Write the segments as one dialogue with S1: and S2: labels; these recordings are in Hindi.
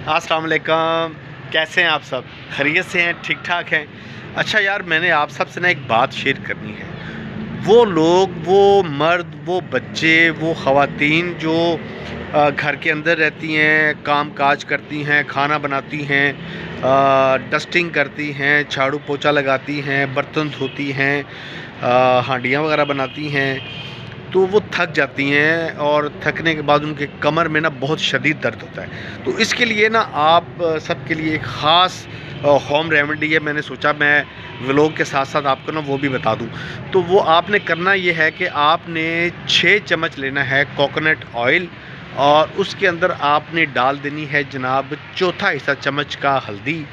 S1: अस्सलाम वालेकुम। कैसे हैं आप सब? खैरियत से हैं? ठीक ठाक हैं? अच्छा यार, मैंने आप सब से ना एक बात शेयर करनी है। वो लोग, वो मर्द, वो बच्चे, वो ख़वातीन जो घर के अंदर रहती हैं, काम काज करती हैं, खाना बनाती हैं, डस्टिंग करती हैं, झाड़ू पोछा लगाती हैं, बर्तन धोती हैं, हांडियाँ वगैरह बनाती हैं, तो वो थक जाती हैं और थकने के बाद उनके कमर में ना बहुत शदीद दर्द होता है। तो इसके लिए ना आप सबके लिए एक ख़ास होम रेमेडी है। मैंने सोचा मैं व्लॉग के साथ साथ आपको ना वो भी बता दूं। तो वो आपने करना ये है कि आपने 6 चम्मच लेना है कोकोनट ऑयल, और उसके अंदर आपने डाल देनी है जनाब चौथा हिस्सा चम्मच का हल्दी,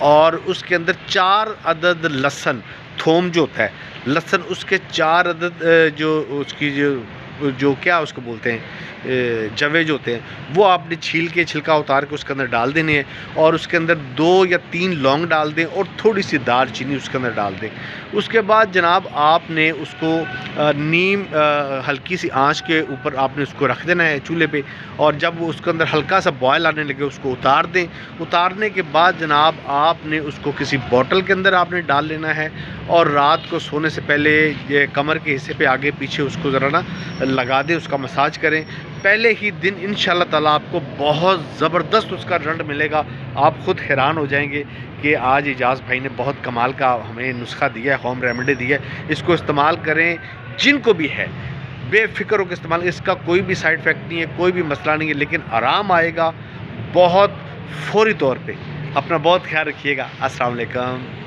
S1: और उसके अंदर 4 अदद लहसुन, थोम जो होता है लहसुन, उसके 4 अदद जो उसकी जो क्या उसको बोलते हैं जवे जो होते हैं, वो आपने छील के छिलका उतार के उसके अंदर डाल देने हैं, और उसके अंदर 2 या 3 लौंग डाल दें और थोड़ी सी दालचीनी उसके अंदर डाल दें। उसके बाद जनाब आपने उसको नीम हल्की सी आंच के ऊपर आपने उसको रख देना है चूल्हे पे, और जब वो उसके अंदर हल्का सा बॉयल आने लगे उसको उतार दें। उतारने के बाद जनाब आपने उसको किसी बोतल के अंदर आपने डाल लेना है, और रात को सोने से पहले ये कमर के हिस्से पे आगे पीछे उसको ज़रा ना लगा दें, उसका मसाज करें। पहले ही दिन इंशाल्लाह ताला आपको बहुत ज़बरदस्त उसका रिजल्ट मिलेगा। आप ख़ुद हैरान हो जाएंगे कि आज इजाज़ भाई ने बहुत कमाल का हमें नुस्खा दिया है, होम रेमेडी दी है। इसको इस्तेमाल करें, जिनको भी है बेफ़िक्र होकर इस्तेमाल। इसका कोई भी साइड इफ़ेक्ट नहीं है, कोई भी मसला नहीं है, लेकिन आराम आएगा बहुत फ़ौरी तौर पे। अपना बहुत ख्याल रखिएगा। अस्सलाम वालेकुम।